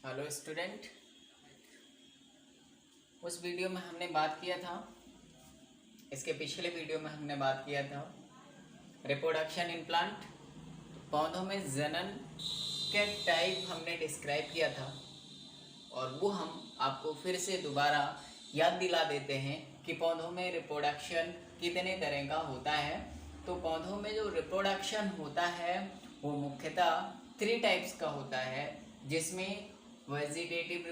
Hello student. उस video में हमने बात किया था, इसके पिछले वीडियो में हमने बात किया था रिप्रोडक्शन इन प्लांट। पौधों में जनन के टाइप हमने डिस्क्राइब किया था और वो हम आपको फिर से दोबारा याद दिला देते हैं कि पौधों में रिप्रोडक्शन कितने तरह का होता है। तो पौधों में जो रिप्रोडक्शन होता है वो मुख्यतः 3 टाइप्स का होता है, जिसमें वेजिटेटिव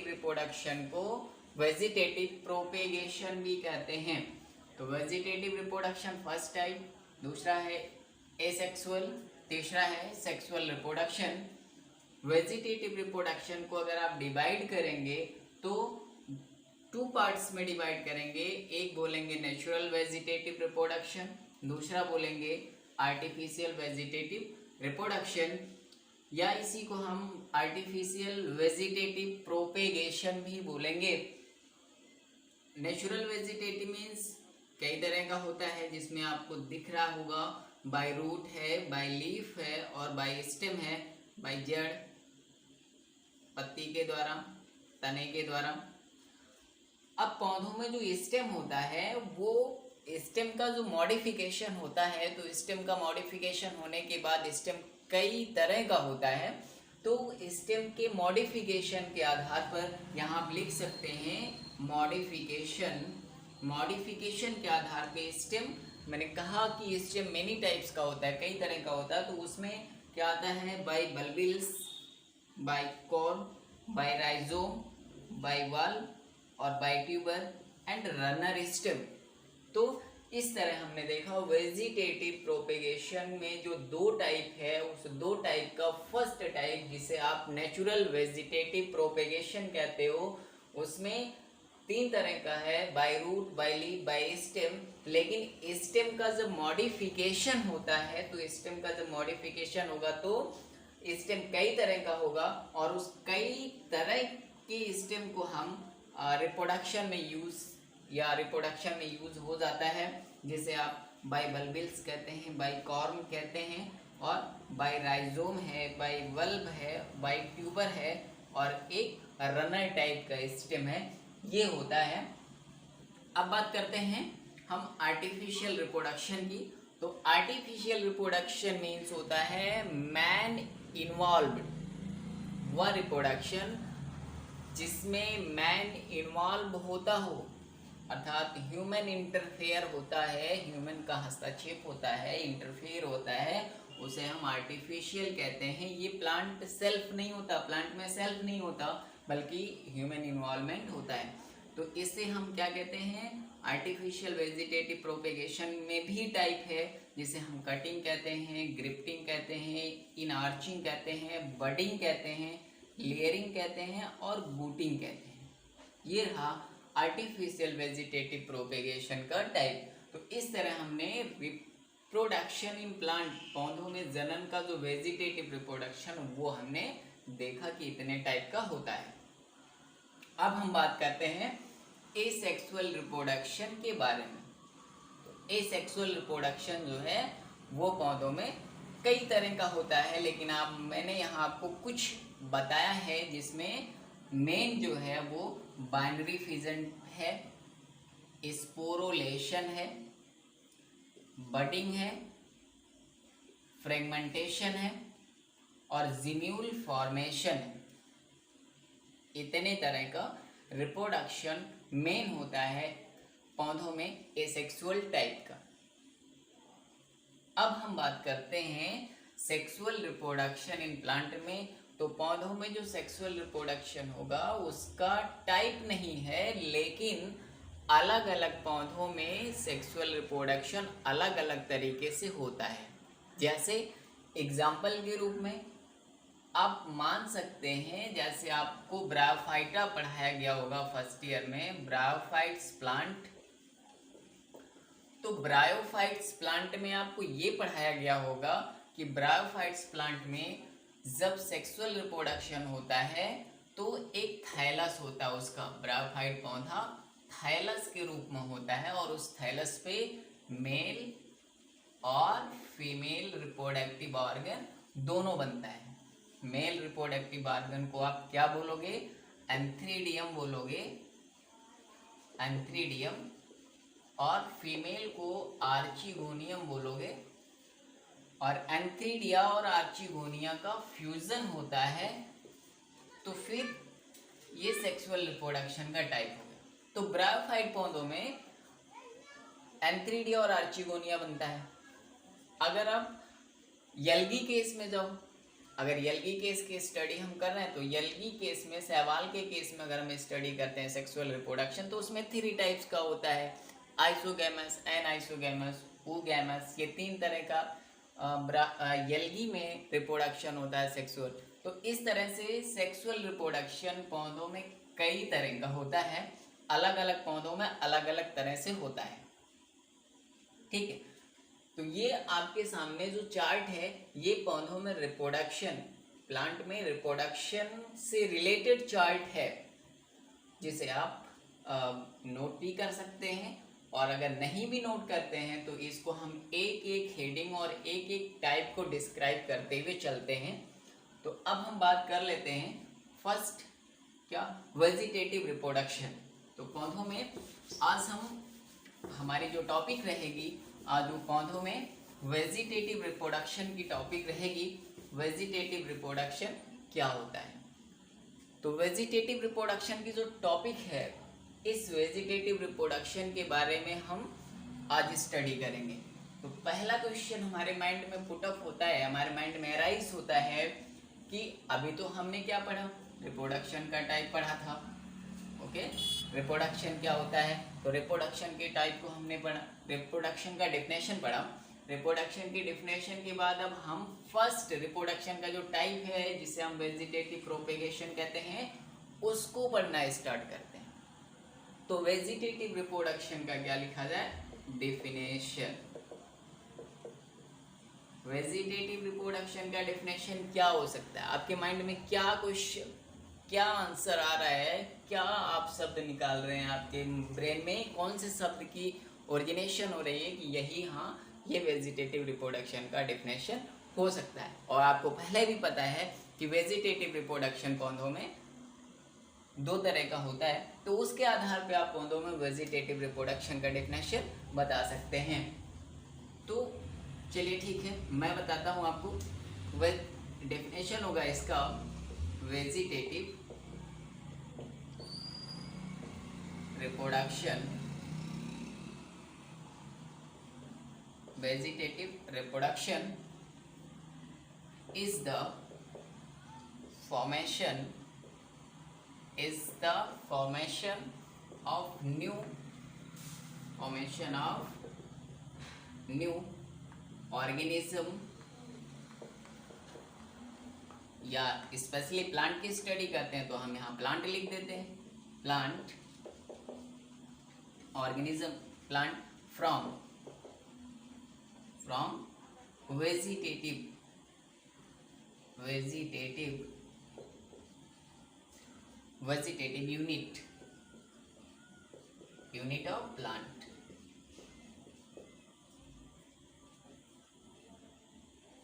रिप्रोडक्शन को वेजिटेटिव प्रोपेगेशन भी कहते हैं। तो वेजिटेटिव रिप्रोडक्शन फर्स्ट टाइप, दूसरा है एसेक्सुअल, तीसरा है सेक्सुअल रिप्रोडक्शन। वेजिटेटिव रिप्रोडक्शन को अगर आप डिवाइड करेंगे तो 2 पार्ट्स में डिवाइड करेंगे। एक बोलेंगे नेचुरल वेजिटेटिव रिप्रोडक्शन, दूसरा बोलेंगे आर्टिफिशियल वेजिटेटिव रिप्रोडक्शन, या इसी को हम आर्टिफिशियल वेजिटेटिव प्रोपेगेशन भी बोलेंगे। नेचुरल वेजिटेटिव मीन्स कई तरह का होता है, जिसमें आपको दिख रहा होगा बाय रूट है, बाय लीफ है और बाय स्टेम है, बाय जड़, पत्ती के द्वारा, तने के द्वारा। अब पौधों में जो स्टेम होता है वो स्टेम का जो मॉडिफिकेशन होता है, तो स्टेम का मॉडिफिकेशन होने के बाद स्टेम कई तरह का होता है। तो स्टेम के मॉडिफिकेशन के आधार पर यहाँ आप लिख सकते हैं मॉडिफिकेशन के आधार पे स्टेम। मैंने कहा कि स्टेम मेनी टाइप्स का होता है, कई तरह का होता है। तो उसमें क्या आता है, by bulbils, by corm, by rhizome, by वाल्व और by tuber and runner stem. तो इस तरह हमने देखा वेजिटेटिव प्रोपेगेशन में जो 2 टाइप है, उस 2 टाइप का फर्स्ट टाइप जिसे आप नेचुरल वेजिटेटिव प्रोपेगेशन कहते हो, उसमें 3 तरह का है, by root, by leaf, by stem. लेकिन स्टेम का जब मॉडिफिकेशन होता है, तो स्टेम का जब मॉडिफिकेशन होगा तो स्टेम कई तरह का होगा और उस कई तरह के स्टेम को हम रिप्रोडक्शन में यूज हो जाता है, जिसे आप बाय बल्बिल्स कहते हैं, बाय कॉर्म कहते हैं और बाय राइजोम है, बाय वल्ब है, बाय ट्यूबर है और एक रनर टाइप का स्टेम है, ये होता है। अब बात करते हैं हम आर्टिफिशियल रिप्रोडक्शन की। तो आर्टिफिशियल रिप्रोडक्शन मीन्स होता है मैन इन्वॉल्व्ड, वह रिप्रोडक्शन जिसमें मैन इन्वॉल्व होता हो, अर्थात ह्यूमन इंटरफेयर होता है, ह्यूमन का हस्तक्षेप होता है, इंटरफेयर होता है, उसे हम आर्टिफिशियल कहते हैं। ये प्लांट सेल्फ नहीं होता, प्लांट में सेल्फ नहीं होता, बल्कि ह्यूमन इन्वॉल्वमेंट होता है। तो इससे हम क्या कहते हैं, आर्टिफिशियल वेजिटेटिव प्रोपेगेशन में भी टाइप है, जिसे हम कटिंग कहते हैं, ग्रिफ्टिंग कहते हैं, इनआर्चिंग कहते हैं, बडिंग कहते हैं, लेयरिंग कहते हैं और बूटिंग कहते हैं। ये रहा आर्टिफिशियल वेजिटेटिव प्रोपेगेशन का टाइप। तो इस तरह हमने रिप्रोडक्शन इन प्लांट, पौधों में जनन का जो वेजिटेटिव रिप्रोडक्शन, वो हमने देखा कि इतने टाइप का होता है। अब हम बात करते हैं एसेक्सुअल रिप्रोडक्शन के बारे में। तो एसेक्सुअल रिप्रोडक्शन जो है वो पौधों में कई तरह का होता है, लेकिन मैंने यहाँ आपको कुछ बताया है, जिसमें मेन जो है वो बाइनरी फिजन है, स्पोरोलेशन है, बडिंग है, फ्रेगमेंटेशन है और जिम्यूल फॉर्मेशन है। इतने तरह का रिप्रोडक्शन मेन होता है पौधों में एसेक्सुअल टाइप का। अब हम बात करते हैं सेक्सुअल रिप्रोडक्शन इन प्लांट में। तो पौधों में जो सेक्सुअल रिप्रोडक्शन होगा उसका टाइप नहीं है, लेकिन अलग अलग पौधों में सेक्सुअल रिप्रोडक्शन अलग अलग तरीके से होता है। जैसे एग्जाम्पल के रूप में आप मान सकते हैं, जैसे आपको ब्रायोफाइटा पढ़ाया गया होगा फर्स्ट ईयर में, ब्रायोफाइट्स प्लांट। तो ब्रायोफाइट्स प्लांट में आपको ये पढ़ाया गया होगा कि ब्रायोफाइट्स प्लांट में जब सेक्सुअल रिप्रोडक्शन होता है तो एक थैलस होता है, उसका ब्रायोफाइट पौधा थैलस के रूप में होता है और उस थैलस पे मेल और फीमेल रिप्रोडक्टिव ऑर्गन दोनों बनता है। मेल रिप्रोडक्टिव ऑर्गन को आप क्या बोलोगे? एंथ्रीडियम बोलोगे, एंथ्रीडियम। और फीमेल को आर्चिगोनियम बोलोगे। और एंथ्रीडिया और आर्चिगोनिया का फ्यूजन होता है तो फिर ये सेक्सुअल रिप्रोडक्शन का टाइप हो गया। तो ब्रायोफाइट पौधों में एंथ्रीडिया और आर्चिगोनिया बनता है। अगर आप यल्गी केस में जाओ, अगर यल्गी केस की स्टडी हम कर रहे हैं तो यल्गी केस में, शैवाल के केस में अगर हम स्टडी करते हैं सेक्सुअल रिप्रोडक्शन, तो उसमें 3 टाइप्स का होता है, आइसोगैमस, एनाइसोगैमस, oogamous। ये 3 तरह का यल्गी में रिप्रोडक्शन होता है सेक्सुअल। तो इस तरह से सेक्सुअल रिप्रोडक्शन पौधों में कई तरह का होता है, अलग अलग पौधों में अलग अलग तरह से होता है। ठीक है, तो ये आपके सामने जो चार्ट है ये पौधों में रिप्रोडक्शन, प्लांट में रिप्रोडक्शन से रिलेटेड चार्ट है, जिसे आप नोट भी कर सकते हैं। और अगर नहीं भी नोट करते हैं तो इसको हम एक एक हेडिंग और एक एक टाइप को डिस्क्राइब करते हुए चलते हैं। तो अब हम बात कर लेते हैं फर्स्ट, क्या? Vegetative reproduction. तो पौधों में आज हमारी जो टॉपिक रहेगी, आज वो पौधों में वेजिटेटिव रिप्रोडक्शन की टॉपिक रहेगी। वेजिटेटिव रिप्रोडक्शन क्या होता है? तो वेजिटेटिव रिप्रोडक्शन की जो टॉपिक है, इस वेजिटेटिव रिप्रोडक्शन के बारे में हम आज स्टडी करेंगे। तो पहला क्वेश्चन हमारे माइंड में पुटअप होता है, हमारे माइंड में अराइज होता है कि अभी तो हमने क्या पढ़ा? रिप्रोडक्शन का टाइप पढ़ा था। ओके, रिप्रोडक्शन क्या होता है? तो रिप्रोडक्शन के टाइप को हमने पढ़ा, रिप्रोडक्शन का डेफिनेशन पढ़ा। रिप्रोडक्शन की डेफिनेशन के बाद अब हम फर्स्ट रिप्रोडक्शन का जो टाइप है, जिसे हम वेजिटेटिव प्रोपेगेशन कहते हैं, उसको पढ़ना स्टार्ट करते हैं। तो वेजिटेटिव रिप्रोडक्शन का क्या लिखा जाए? डेफिनेशन। वेजिटेटिव रिप्रोडक्शन का डेफिनेशन क्या हो सकता है? आपके माइंड में क्या क्वेश्चन, क्या आंसर आ रहा है, क्या आप शब्द निकाल रहे हैं? आपके ब्रेन में कौन से शब्द की ओरिजिनेशन हो रही है कि यही, हाँ, ये वेजिटेटिव रिप्रोडक्शन का डेफिनेशन हो सकता है? और आपको पहले भी पता है कि वेजिटेटिव रिप्रोडक्शन पौधों में 2 तरह का होता है। तो उसके आधार पे आप पौधों में वेजिटेटिव रिप्रोडक्शन का डेफिनेशन बता सकते हैं। तो चलिए ठीक है, मैं बताता हूँ आपको। डेफिनेशन होगा इसका, vegetative reproduction, vegetative reproduction is the formation of new organism, या स्पेशली प्लांट की स्टडी करते हैं तो हम यहाँ प्लांट लिख देते हैं। Plant organism, plant from vegetative unit of plant.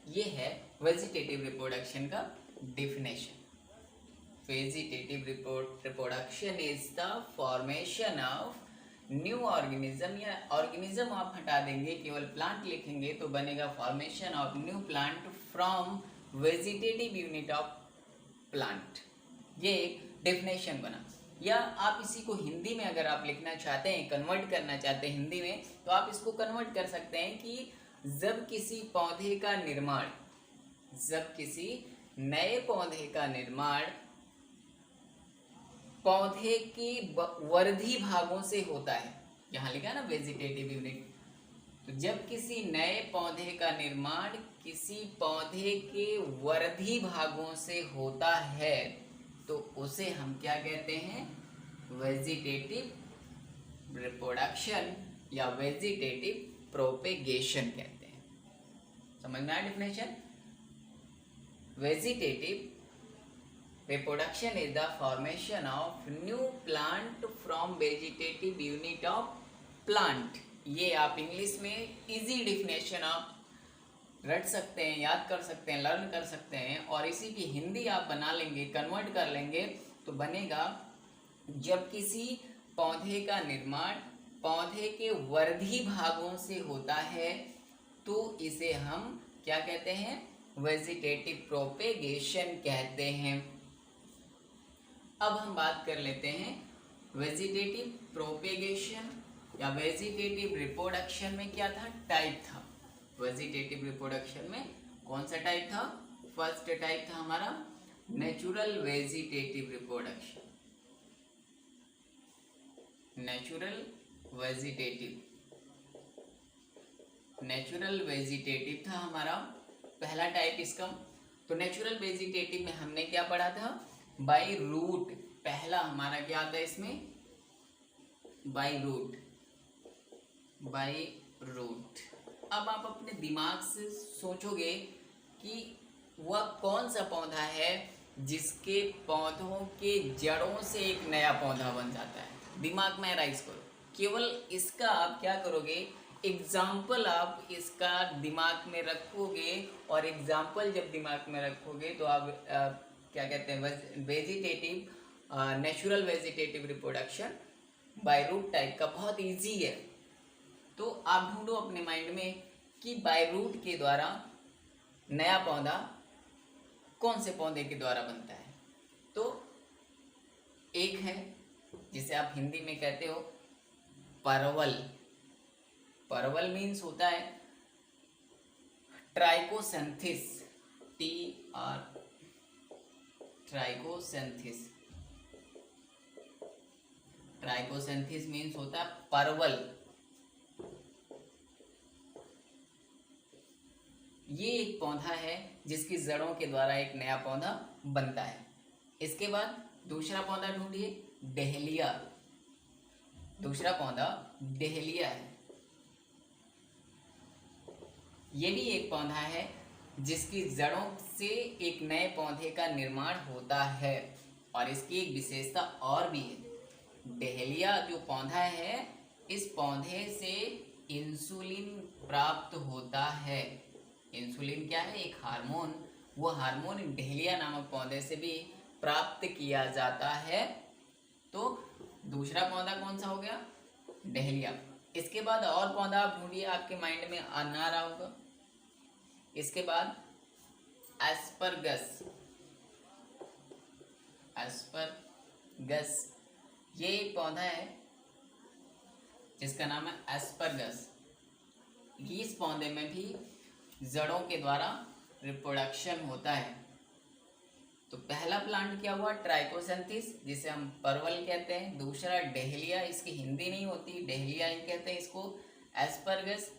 ये है वेजिटेटिव रिप्रोडक्शन का definition. Vegetative reproduction is the formation of new organism, या ऑर्गेनिज्म आप हटा देंगे, केवल प्लांट लिखेंगे तो बनेगा formation of new plant from vegetative unit of plant. ये एक डेफिनेशन बना। या आप इसी को हिंदी में अगर आप लिखना चाहते हैं, कन्वर्ट करना चाहते हैं हिंदी में, तो आप इसको कन्वर्ट कर सकते हैं कि जब किसी पौधे का निर्माण, जब किसी नए पौधे का निर्माण पौधे के वर्धी भागों से होता है, यहाँ लिखा है ना वेजिटेटिव यूनिट, तो जब किसी नए पौधे का निर्माण किसी पौधे के वर्धी भागों से होता है तो उसे हम क्या कहते हैं? वेजिटेटिव रिप्रोडक्शन या वेजिटेटिव प्रोपेगेशन कहते हैं। समझ में आया definition? Vegetative reproduction is the formation of new plant from vegetative unit of plant। ये आप इंग्लिश में इजी डेफिनेशन आप रट सकते हैं, याद कर सकते हैं, लर्न कर सकते हैं, और इसी की हिंदी आप बना लेंगे, कन्वर्ट कर लेंगे, तो बनेगा जब किसी पौधे का निर्माण पौधे के वर्धी भागों से होता है तो इसे हम क्या कहते हैं, वेजिटेटिव प्रोपेगेशन कहते हैं। अब हम बात कर लेते हैं वेजिटेटिव प्रोपेगेशन या वेजिटेटिव रिप्रोडक्शन में क्या था, टाइप था। वेजिटेटिव रिप्रोडक्शन में कौन सा टाइप था, फर्स्ट टाइप था हमारा natural vegetative reproduction, natural vegetative था हमारा पहला टाइप इसका। तो नेचुरल वेजिटेटिव में हमने क्या पढ़ा था, बाय रूट, पहला हमारा क्या आता है इसमें, बाय रूट। अब आप अपने दिमाग से सोचोगे कि वह कौन सा पौधा है जिसके पौधों के जड़ों से एक नया पौधा बन जाता है। दिमाग में राइज करो, केवल इसका आप क्या करोगे, एग्जाम्पल आप इसका दिमाग में रखोगे, और एग्जाम्पल जब दिमाग में रखोगे तो आप क्या कहते हैं, vegetative natural vegetative reproduction by root type का बहुत इजी है। तो आप ढूंढो अपने माइंड में कि बाय रूट के द्वारा नया पौधा कौन से पौधे के द्वारा बनता है। तो एक है जिसे आप हिंदी में कहते हो परवल। परवल मीन्स होता है ट्राइकोसेंथिस, ट्राइकोसेंथिस मीन्स होता है परवल। ये एक पौधा है जिसकी जड़ों के द्वारा एक नया पौधा बनता है। इसके बाद दूसरा पौधा ढूंढिए, डहेलिया। दूसरा पौधा डहेलिया है। ये भी एक पौधा है जिसकी जड़ों से एक नए पौधे का निर्माण होता है, और इसकी एक विशेषता और भी है। डहेलिया जो पौधा है, इस पौधे से इंसुलिन प्राप्त होता है। इंसुलिन क्या है, एक हार्मोन, वो हार्मोन डहेलिया नामक पौधे से भी प्राप्त किया जाता है। तो दूसरा पौधा कौन सा हो गया, डहेलिया। इसके बाद और पौधा आप ढूंढिए, आपके माइंड में आ रहा होगा। इसके बाद एस्परगस। ये एक पौधा है जिसका नाम है एस्परगस। इस पौधे में भी जड़ों के द्वारा रिप्रोडक्शन होता है। तो पहला प्लांट क्या हुआ, ट्राइकोसेंथिस, जिसे हम परवल कहते हैं। दूसरा डहेलिया, इसकी हिंदी नहीं होती, डहेलिया ही कहते हैं इसको। एस्परगस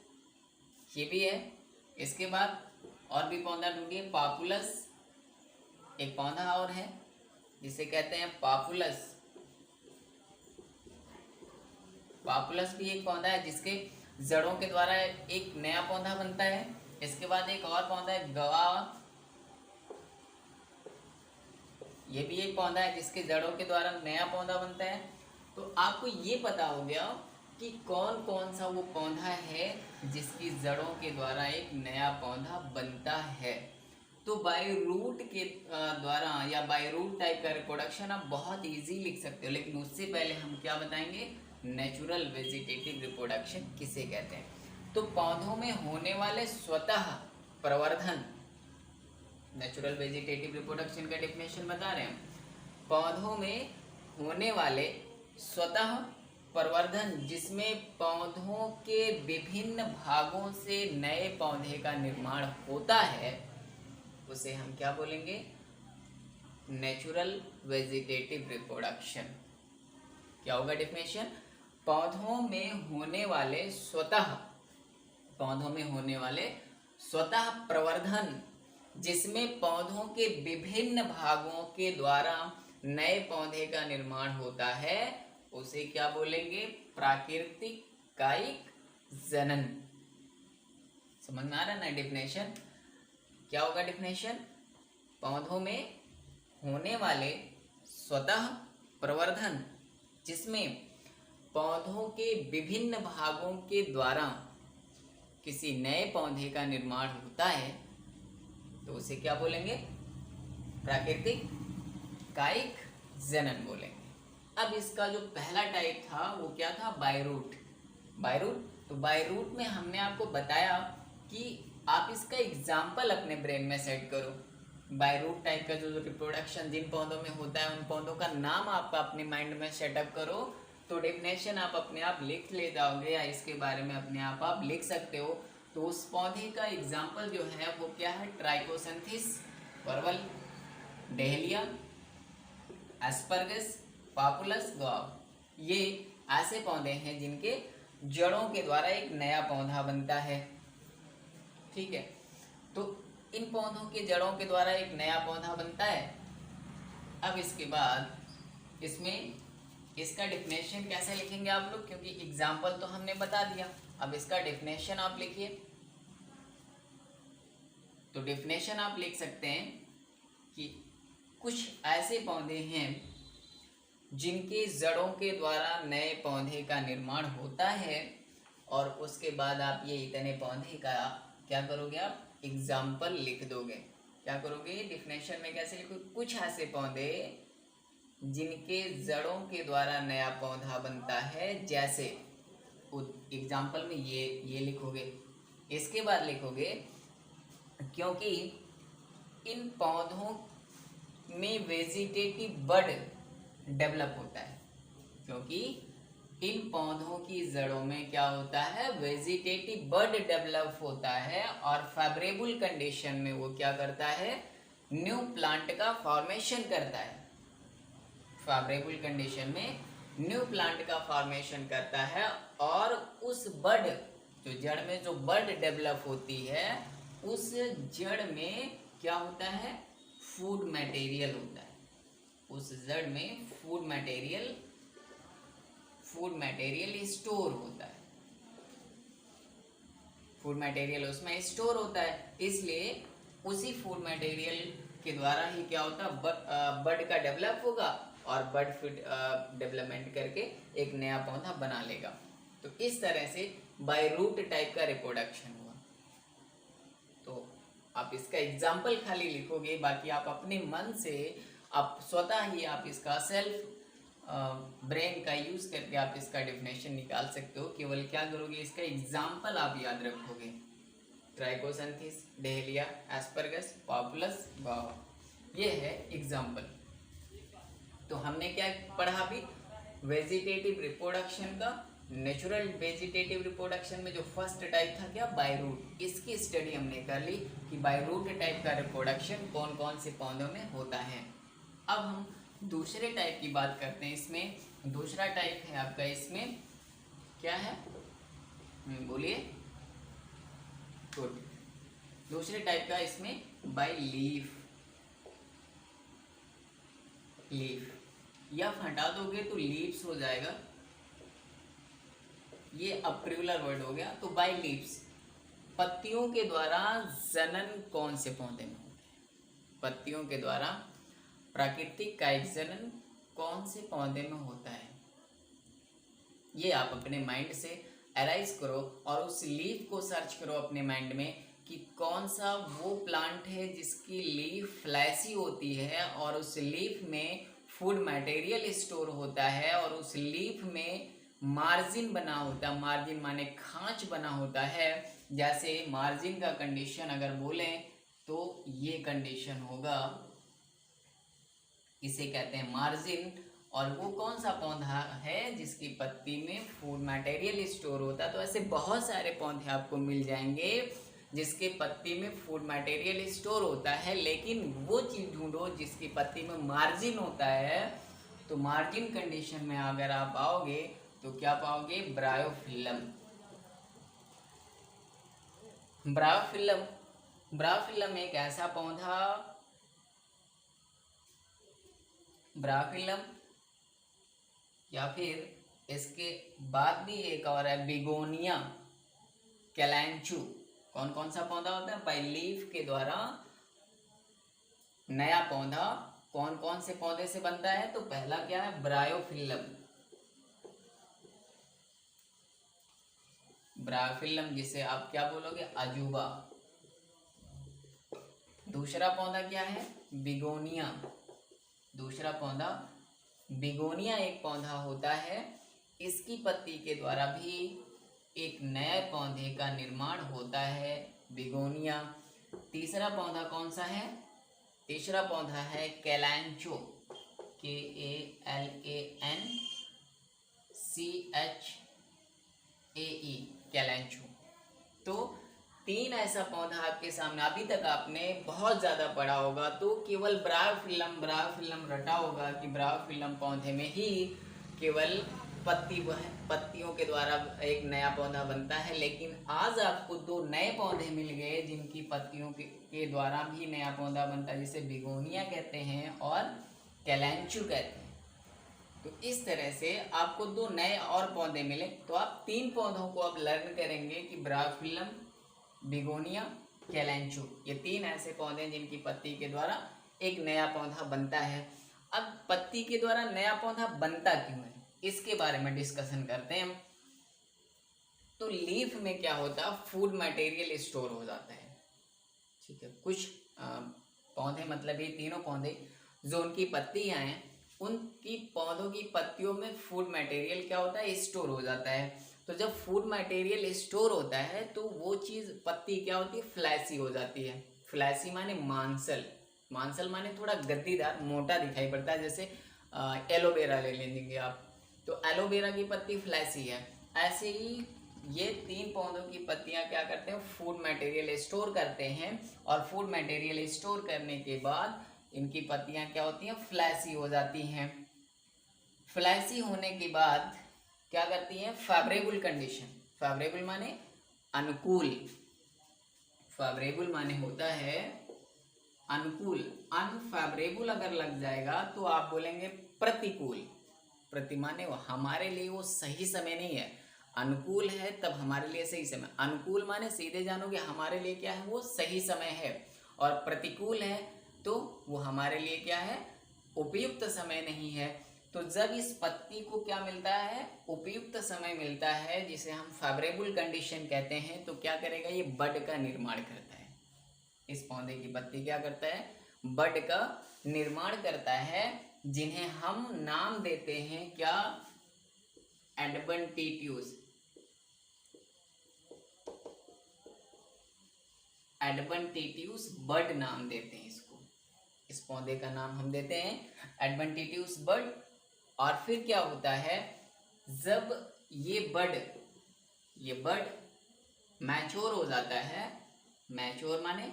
ये भी है। इसके बाद और भी पौधा ढूंढिए, पापुलस। एक पौधा और है जिसे कहते हैं पापुलस। पापुलस भी एक पौधा है जिसके जड़ों के द्वारा एक नया पौधा बनता है। इसके बाद एक और पौधा है गवावा। ये भी एक पौधा है जिसके जड़ों के द्वारा नया पौधा बनता है। तो आपको ये पता हो गया कि कौन कौन सा वो पौधा है जिसकी जड़ों के द्वारा एक नया पौधा बनता है। तो बाय रूट के द्वारा या बाय रूट टाइप का रिप्रोडक्शन आप बहुत इजी लिख सकते हो, लेकिन उससे पहले हम क्या बताएंगे, नेचुरल वेजिटेटिव रिप्रोडक्शन किसे कहते हैं। तो पौधों में होने वाले स्वतः प्रवर्धन, नेचुरल वेजिटेटिव रिप्रोडक्शन का डेफिनेशन बता रहे हैं। पौधों में होने वाले स्वतः प्रवर्धन जिसमें पौधों के विभिन्न भागों से नए पौधे का निर्माण होता है, उसे हम क्या बोलेंगे, नेचुरल वेजिटेटिव रिप्रोडक्शन। क्या होगा डेफिनेशन, पौधों में होने वाले स्वतः प्रवर्धन जिसमें पौधों के विभिन्न भागों के द्वारा नए पौधे का निर्माण होता है, उसे क्या बोलेंगे, प्राकृतिक कायिक जनन। समझ में आ रहा है ना डेफिनेशन। क्या होगा डेफिनेशन, पौधों में होने वाले स्वतः प्रवर्धन जिसमें पौधों के विभिन्न भागों के द्वारा किसी नए पौधे का निर्माण होता है तो उसे क्या बोलेंगे? प्राकृतिक कायिक जनन बोलेंगे। अब इसका जो पहला टाइप था वो क्या था? बायरूट। बायरूट, तो बायरूट में हमने आपको बताया कि आप इसका एग्जाम्पल अपने ब्रेन में सेट करो। बायरूट टाइप का जो रिप्रोडक्शन जिन पौधों में होता है उन पौधों का नाम आप अपने माइंड में सेटअप करो, तो डेफिनेशन आप अपने आप लिख ले जाओगे या इसके बारे में अपने आप लिख सकते हो। तो उस पौधे का एग्जाम्पल जो है वो क्या है? ट्राइकोसैंथिस परवल, डहेलिया, एस्परगस, पापुलस, गौव। ये ऐसे पौधे हैं जिनके जड़ों के द्वारा एक नया पौधा बनता है। ठीक है, तो इन पौधों के जड़ों के द्वारा एक नया पौधा बनता है। अब इसके बाद इसमें इसका डेफिनेशन कैसे लिखेंगे आप लोग? क्योंकि एग्जाम्पल तो हमने बता दिया, अब इसका डेफिनेशन आप लिखिए। तो डेफिनेशन आप लिख सकते हैं कि कुछ ऐसे पौधे हैं जिनके जड़ों के द्वारा नए पौधे का निर्माण होता है, और उसके बाद आप ये इतने पौधे का क्या करोगे? आप एग्जाम्पल लिख दोगे। क्या करोगे? डेफिनेशन में कैसे लिखोगे? कुछ ऐसे पौधे जिनके जड़ों के द्वारा नया पौधा बनता है, जैसे एग्जाम्पल में ये लिखोगे। इसके बाद लिखोगे क्योंकि इन पौधों में वेजिटेटिव बड डेवलप होता है, क्योंकि इन पौधों की जड़ों में क्या होता है? वेजिटेटिव बड डेवलप होता है, और फेवरेबल कंडीशन में वो क्या करता है? न्यू प्लांट का फॉर्मेशन करता है। फेवरेबल कंडीशन में न्यू प्लांट का फॉर्मेशन करता है, और उस बड जो जड़ में जो बड डेवलप होती है, उस जड़ में क्या होता है? फूड मटेरियल होता है। उस जड़ में फूड मटेरियल स्टोर होता है। फूड मटेरियल उसमें स्टोर होता है, इसलिए उसी फूड मटेरियल के द्वारा ही क्या होता है? बड का डेवलप होगा, और बड फिट डेवलपमेंट करके एक नया पौधा बना लेगा। तो इस तरह से बायरूट टाइप का रिप्रोडक्शन हुआ। तो आप इसका एग्जाम्पल खाली लिखोगे, बाकी आप अपने मन से आप स्वतः ही आप इसका सेल्फ ब्रेन का यूज करके आप इसका डेफिनेशन निकाल सकते हो। केवल क्या करोगे? इसका एग्जाम्पल आप याद रखोगे। ट्राइकोसैंथिस, डहेलिया, एस्परगस, पापुलस, गौवा, ये है एग्जाम्पल। तो हमने क्या पढ़ा अभी? वेजिटेटिव रिप्रोडक्शन का, नेचुरल वेजिटेटिव रिप्रोडक्शन में जो फर्स्ट टाइप था क्या? बायरूट। इसकी स्टडी हमने कर ली कि बायरूट टाइप का रिप्रोडक्शन कौन कौन से पौधों में होता है। अब हम दूसरे टाइप की बात करते हैं। इसमें दूसरा टाइप है आपका, इसमें क्या है? बोलिए। गुड। दूसरे टाइप का इसमें बाय लीफ। या हटा दोगे तो लीव्स हो जाएगा, ये अप्रियुलर वर्ड हो गया। तो बाय लीव्स, पत्तियों के द्वारा जनन कौन से पौधे में होते हैं? पत्तियों के द्वारा प्राकृतिक कायिक जनन कौन से पौधे में होता है? ये आप अपने माइंड से एराइज करो, और उस लीफ को सर्च करो अपने माइंड में कि कौन सा वो प्लांट है जिसकी लीफ फ्लैसी होती है, और उस लीफ में फूड मटेरियल स्टोर होता है, और उस लीफ में मार्जिन बना होता है। मार्जिन माने खांच बना होता है। जैसे मार्जिन का कंडीशन अगर बोलें तो ये कंडीशन होगा, इसे कहते हैं मार्जिन। और वो कौन सा पौधा है जिसकी पत्ती में फूड मटेरियल स्टोर होता है? तो ऐसे बहुत सारे पौधे आपको मिल जाएंगे जिसके पत्ती में फूड मटेरियल स्टोर होता है, लेकिन वो चीज ढूंढो जिसकी पत्ती में मार्जिन होता है। तो मार्जिन कंडीशन में अगर आप आओगे तो क्या पाओगे? ब्रायोफिल्लम। ब्रायोफिल्लम एक ऐसा पौधा, ब्रायोफिल्लम, या फिर इसके बाद भी एक और है बिगोनिया कैलेंचू। कौन कौन सा पौधा होता है? बाय लीफ के द्वारा नया पौधा कौन कौन से पौधे से बनता है? तो पहला क्या है? ब्रायोफिल्लम। ब्रायोफिल्लम जिसे आप क्या बोलोगे, अजूबा। दूसरा पौधा क्या है, बिगोनिया। दूसरा पौधा बिगोनिया एक पौधा होता है, इसकी पत्ती के द्वारा भी एक नए पौधे का निर्माण होता है, बिगोनिया। तीसरा पौधा कौन सा है, तीसरा पौधा है कैलेंचो, KALANCHAE, कैलेंचो। तो तीन ऐसा पौधा आपके सामने, अभी तक आपने बहुत ज़्यादा पढ़ा होगा तो केवल ब्रायोफिल्लम रटा होगा कि ब्रायोफिल्लम पौधे में ही केवल पत्तियों के द्वारा एक नया पौधा बनता है, लेकिन आज आपको दो नए पौधे मिल गए जिनकी पत्तियों के द्वारा भी नया पौधा बनता है, जिसे बिगोनिया कहते हैं और कैलेंचो कहते हैं। तो इस तरह से आपको दो नए और पौधे मिले, तो आप तीन पौधों को अब लर्न करेंगे कि ब्रायोफिल्लम, बिगोनिया, कैलेंचो, ये तीन ऐसे पौधे हैं जिनकी पत्ती के द्वारा एक नया पौधा बनता है। अब पत्ती के द्वारा नया पौधा बनता क्यों है, इसके बारे में डिस्कशन करते हैं हम। तो लीफ में क्या होता है, फूड मटेरियल स्टोर हो जाता है, ठीक है। कुछ पौधे, मतलब ये तीनों पौधे जो उनकी पत्तियां हैं, उनकी पौधों की पत्तियों में फूड मटेरियल क्या होता है, स्टोर हो जाता है। तो जब फूड मटेरियल स्टोर होता है तो वो चीज़, पत्ती क्या होती है, फ्लैसी हो जाती है। फ्लैसी माने मांसल, मांसल माने थोड़ा गद्दीदार, मोटा दिखाई पड़ता है। जैसे एलोवेरा ले लेंगे आप, तो एलोवेरा की पत्ती फ्लैसी है। ऐसे ही ये तीन पौधों की पत्तियां क्या करते हैं, फूड मटेरियल स्टोर करते हैं, और फूड मटेरियल स्टोर करने के बाद इनकी पत्तियां क्या होती हैं, फ्लैसी हो जाती हैं। फ्लैसी होने के बाद क्या करती हैं, फेवरेबल कंडीशन, फेवरेबल माने अनुकूल, फेवरेबल माने होता है अनुकूल, अनफेवरेबल अगर लग जाएगा तो आप बोलेंगे प्रतिकूल। प्रति माने हमारे लिए वो सही समय नहीं है, अनुकूल है तब हमारे लिए सही समय, अनुकूल माने सीधे जानोगे हमारे लिए क्या है, वो सही समय है, और प्रतिकूल है तो वो हमारे लिए क्या है, उपयुक्त समय नहीं है। तो जब इस पत्ती को क्या मिलता है, उपयुक्त समय मिलता है, जिसे हम फेवरेबल कंडीशन कहते हैं, तो क्या करेगा, ये बड का निर्माण करता है। इस पौधे की पत्ती क्या करता है, बड का निर्माण करता है, जिन्हें हम नाम देते हैं क्या, एडवेंटिटियूस, एडवेंटिटियूस बड नाम देते हैं इसको, इस पौधे का नाम हम देते हैं एडवेंटिटियूस बड। और फिर क्या होता है, जब ये बड मैच्योर हो जाता है, मैच्योर माने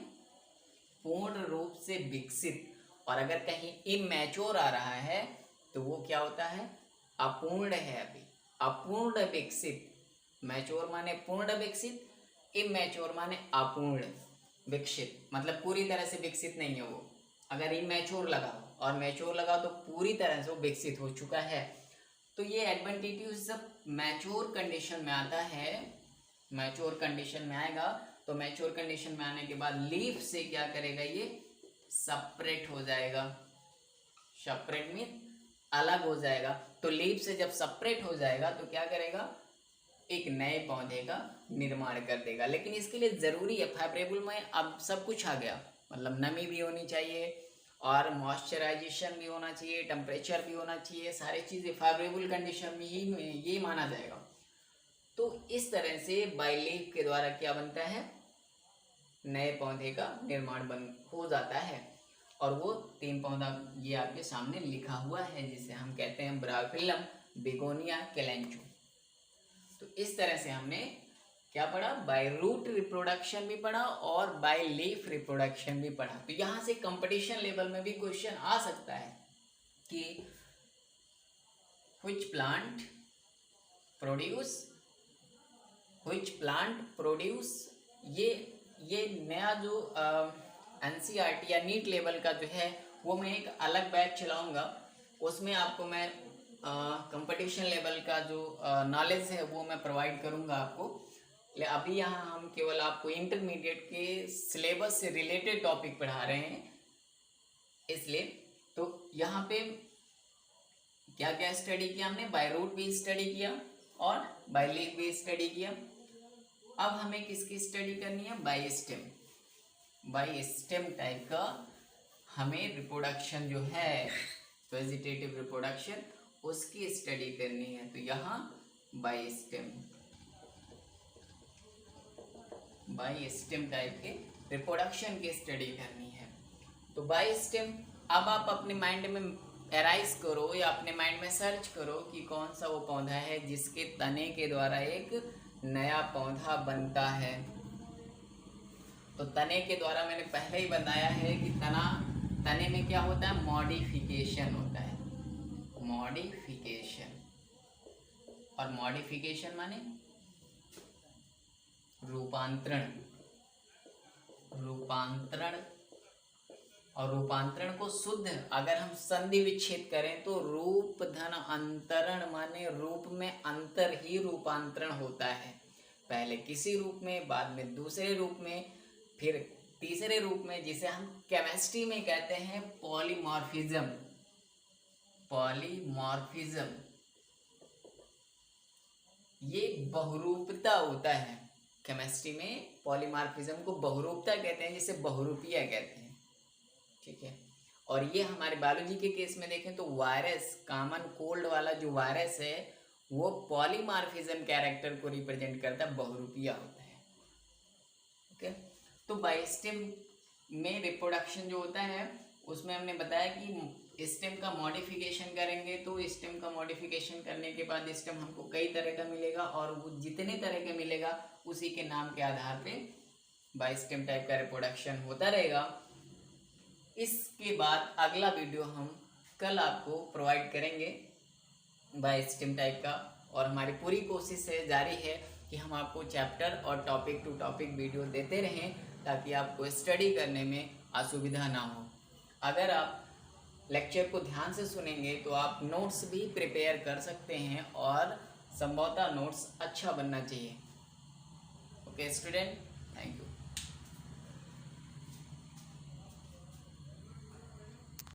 पूर्ण रूप से विकसित, और अगर कहीं इमैच्योर आ रहा है तो वो क्या होता है, अपूर्ण है, अभी अपूर्ण विकसित। मैच्योर माने पूर्ण विकसित, इमैच्योर माने अपूर्ण विकसित, मतलब पूरी तरह से विकसित नहीं है वो। अगर इमैच्योर लगा और मैच्योर लगा तो पूरी तरह से वो विकसित हो चुका है। तो ये एडवेंटिटिव्स जब मैच्योर कंडीशन में आता है, मैच्योर कंडीशन में आएगा, तो मैच्योर कंडीशन में आने के बाद लीफ से क्या करेगा, ये सेपरेट हो जाएगा, सेपरेट मीन अलग हो जाएगा। तो लीफ से जब सेपरेट हो जाएगा तो क्या करेगा, एक नए पौधे का निर्माण कर देगा। लेकिन इसके लिए ज़रूरी है, फेवरेबल में अब सब कुछ आ गया, मतलब नमी भी होनी चाहिए और मॉइस्चराइजेशन भी होना चाहिए, टेम्परेचर भी होना चाहिए, सारी चीज़ें फेवरेबल कंडीशन में ही ये माना जाएगा। तो इस तरह से बाय लीफ के द्वारा क्या बनता है, नए पौधे का निर्माण हो जाता है। और वो तीन पौधा ये आपके सामने लिखा हुआ है, जिसे हम कहते हैं ब्रायोफिल्लम, बिगोनिया, कैलेंचो। तो इस तरह से हमने क्या पढ़ा, बाय रूट रिप्रोडक्शन भी पढ़ा और बाय लीफ रिप्रोडक्शन भी पढ़ा। तो यहाँ से कंपटीशन लेवल में भी क्वेश्चन आ सकता है कि व्हिच प्लांट प्रोड्यूस, ये नया जो एनसीईआरटी या नीट लेवल का जो है, वो मैं एक अलग बैच चलाऊंगा, उसमें आपको मैं कंपटीशन लेवल का जो नॉलेज है वो मैं प्रोवाइड करूंगा आपको। अभी यहाँ हम केवल आपको इंटरमीडिएट के सिलेबस से रिलेटेड टॉपिक पढ़ा रहे हैं, इसलिए। तो यहाँ पे क्या क्या स्टडी किया हमने, बाय रूट भी स्टडी किया और बाय लीफ भी स्टडी किया। अब हमें किसकी स्टडी करनी है, by stem. By stem type का हमें रिप्रोडक्शन जो है वेजिटेटिव रिप्रोडक्शन उसकी स्टडी करनी है। तो यहाँ बाई स्टेम टाइप के रिप्रोडक्शन की स्टडी करनी है। तो बाई स्टेम अब आप अपने माइंड में एराइज करो या अपने माइंड में सर्च करो कि कौन सा वो पौधा है जिसके तने के द्वारा एक नया पौधा बनता है। तो तने के द्वारा मैंने पहले ही बताया है कि तने में क्या होता है, मॉडिफिकेशन होता है, मॉडिफिकेशन। और मॉडिफिकेशन माने रूपांतरण। और रूपांतरण को शुद्ध अगर हम संधि विच्छेद करें तो रूप धन अंतरण माने रूप में अंतर ही रूपांतरण होता है। पहले किसी रूप में, बाद में दूसरे रूप में, फिर तीसरे रूप में, जिसे हम केमिस्ट्री में कहते हैं पॉलीमॉर्फिज्म। ये बहुरूपता होता है। केमिस्ट्री में पॉलीमॉर्फिज्म को बहुरूपता कहते हैं, जिसे बहुरूपिया कहते हैं। ठीक है। और ये हमारे बायोलॉजी के केस में देखें तो वायरस, कॉमन कोल्ड वाला जो वायरस है वो पॉलीमॉर्फिज्म कैरेक्टर को रिप्रेजेंट करता है, बहुरूपिया होता है। ओके। तो बाई स्टेम में रिप्रोडक्शन जो होता है उसमें हमने बताया कि स्टेम का मॉडिफिकेशन करेंगे। तो स्टेम का मॉडिफिकेशन करने के बाद स्टेम हमको कई तरह का मिलेगा और वो जितने तरह का मिलेगा उसी के नाम के आधार पे बाई स्टेम टाइप का रिप्रोडक्शन होता रहेगा। इसके बाद अगला वीडियो हम कल आपको प्रोवाइड करेंगे बाई स्टेम टाइप का। और हमारी पूरी कोशिश है, जारी है कि हम आपको चैप्टर और टॉपिक टू टॉपिक वीडियो देते रहें ताकि आपको स्टडी करने में असुविधा ना हो। अगर आप लेक्चर को ध्यान से सुनेंगे तो आप नोट्स भी प्रिपेयर कर सकते हैं और संभवतः नोट्स अच्छा बनना चाहिए। Okay student, thank you.